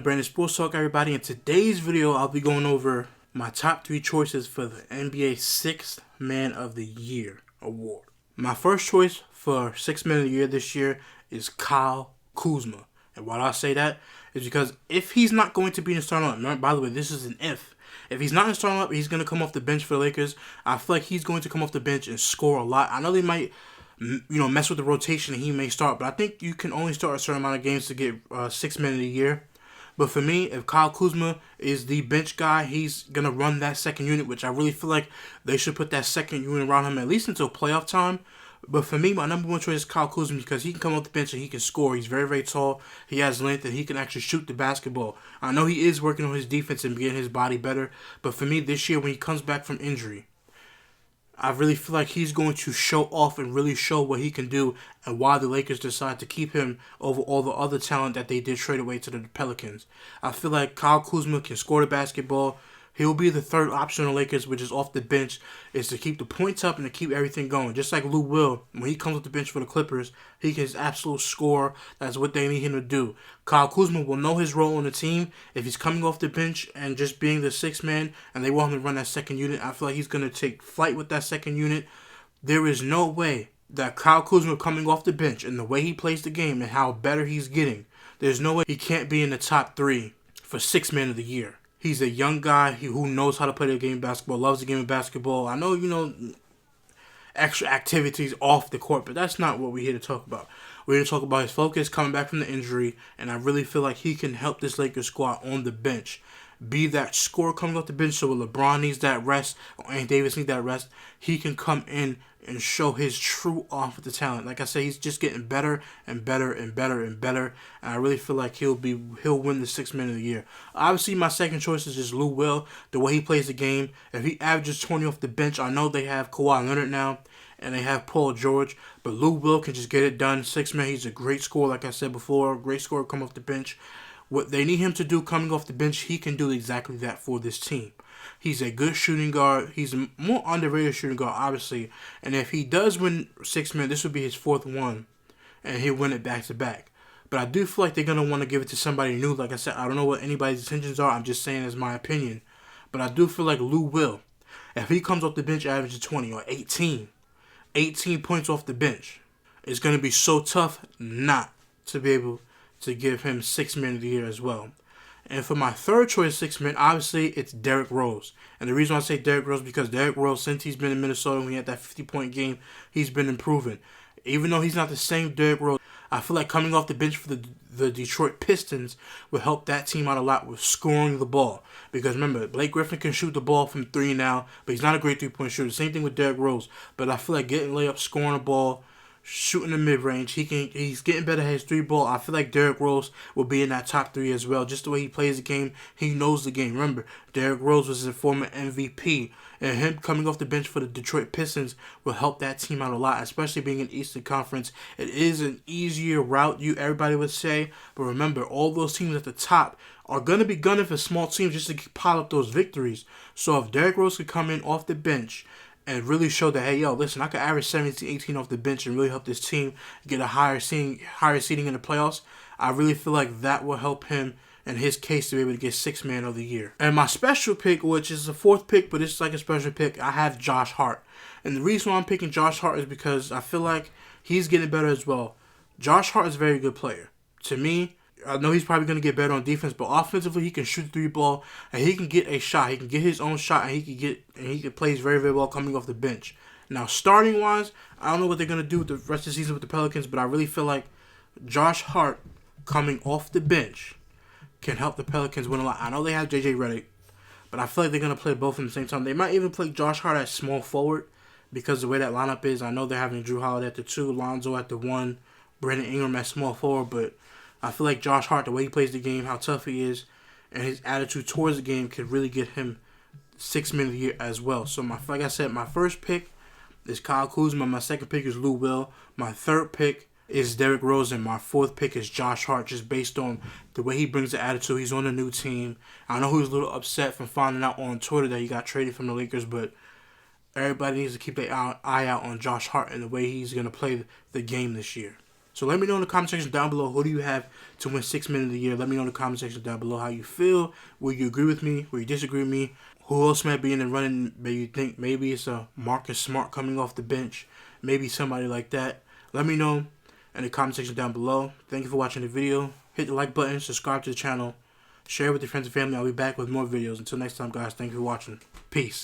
Brandon Sports Talk, everybody. In today's video, I'll be going over my top 3 choices for the NBA Sixth Man of the Year award. My first choice for Sixth Man of the Year this year is Kyle Kuzma. And why do I say that? Is because if he's not going to be in the starting lineup, by the way, this is an if. If he's not in the starting lineup, he's going to come off the bench for the Lakers. I feel like he's going to come off the bench and score a lot. I know they might mess with the rotation and he may start, but I think you can only start a certain amount of games to get Sixth Man of the Year. But for me, if Kyle Kuzma is the bench guy, he's going to run that second unit, which I really feel like they should put that second unit around him at least until playoff time. But for me, my number one choice is Kyle Kuzma because he can come off the bench and he can score. He's very, very tall. He has length and he can actually shoot the basketball. I know he is working on his defense and getting his body better. But for me, this year when he comes back from injury, I really feel like he's going to show off and really show what he can do and why the Lakers decide to keep him over all the other talent that they did trade away to the Pelicans. I feel like Kyle Kuzma can score the basketball. He'll be the third option on the Lakers, which is off the bench, is to keep the points up and to keep everything going. Just like Lou Will, when he comes off the bench for the Clippers, he can absolute score. That's what they need him to do. Kyle Kuzma will know his role on the team. If he's coming off the bench and just being the sixth man and they want him to run that second unit, I feel like he's going to take flight with that second unit. There is no way that Kyle Kuzma coming off the bench and the way he plays the game and how better he's getting, there's no way he can't be in the top 3 for Sixth Man of the Year. He's a young guy who knows how to play the game of basketball, loves the game of basketball. I know, extra activities off the court, but that's not what we're here to talk about. We're here to talk about his focus, coming back from the injury, and I really feel like he can help this Lakers squad on the bench. Be that scorer coming off the bench, so when LeBron needs that rest, or Anthony Davis needs that rest, he can come in and show his true offensive talent. Like I said, he's just getting better and better and better and better, and I really feel like he'll win the Sixth Man of the Year. Obviously, my second choice is just Lou Will, the way he plays the game. If he averages 20 off the bench, I know they have Kawhi Leonard now, and they have Paul George, but Lou Will can just get it done. Sixth man, he's a great scorer, like I said before, great scorer come off the bench. What they need him to do coming off the bench, he can do exactly that for this team. He's a good shooting guard. He's a more underrated shooting guard, obviously. And if he does win Sixth Man, this would be his 4th one, and he'll win it back-to-back. But I do feel like they're going to want to give it to somebody new. Like I said, I don't know what anybody's intentions are. I'm just saying as my opinion. But I do feel like Lou Will, if he comes off the bench averaging 20 or 18 points off the bench, it's going to be so tough not to be able to give him Sixth Man of the Year as well. And for my third choice Sixth Man, obviously it's Derrick Rose. And the reason why I say Derrick Rose is because Derrick Rose, since he's been in Minnesota when he had that 50-point game, he's been improving. Even though he's not the same Derrick Rose, I feel like coming off the bench for the Detroit Pistons will help that team out a lot with scoring the ball. Because remember, Blake Griffin can shoot the ball from 3 now, but he's not a great 3-point shooter. Same thing with Derrick Rose. But I feel like getting layups, scoring the ball, shooting the mid-range, he's getting better at his 3-ball. I feel like Derrick Rose will be in that top 3 as well. Just the way he plays the game, he knows the game. Remember, Derrick Rose was a former MVP, and him coming off the bench for the Detroit Pistons will help that team out a lot, especially being in Eastern Conference. It is an easier route, everybody would say, but remember, all those teams at the top are going to be gunning for small teams just to pile up those victories. So if Derrick Rose could come in off the bench and really show that, hey, listen, I could average 17, 18 off the bench and really help this team get a higher seeding in the playoffs, I really feel like that will help him in his case to be able to get Sixth Man of the Year. And my special pick, which is a 4th pick, but it's like a special pick, I have Josh Hart. And the reason why I'm picking Josh Hart is because I feel like he's getting better as well. Josh Hart is a very good player. To me, I know he's probably going to get better on defense, but offensively he can shoot the 3-ball and he can get a shot. He can get his own shot and he can play very, very well coming off the bench. Now, starting wise, I don't know what they're going to do with the rest of the season with the Pelicans, but I really feel like Josh Hart coming off the bench can help the Pelicans win a lot. I know they have JJ Redick, but I feel like they're going to play both at the same time. They might even play Josh Hart at small forward because the way that lineup is. I know they're having Drew Holiday at the 2, Lonzo at the 1, Brandon Ingram at small forward, but I feel like Josh Hart, the way he plays the game, how tough he is, and his attitude towards the game could really get him Sixth Man of the Year as well. So, like I said, my first pick is Kyle Kuzma. My second pick is Lou Will. My third pick is Derrick Rose, and my 4th pick is Josh Hart, just based on the way he brings the attitude. He's on a new team. I know he was a little upset from finding out on Twitter that he got traded from the Lakers, but everybody needs to keep their eye out on Josh Hart and the way he's going to play the game this year. So let me know in the comment section down below, who do you have to win 6 Man of the Year. Let me know in the comment section down below how you feel. Will you agree with me? Will you disagree with me? Who else might be in the running? Maybe you think maybe it's a Marcus Smart coming off the bench. Maybe somebody like that. Let me know in the comment section down below. Thank you for watching the video. Hit the like button, subscribe to the channel, share with your friends and family. I'll be back with more videos. Until next time, guys, thank you for watching. Peace.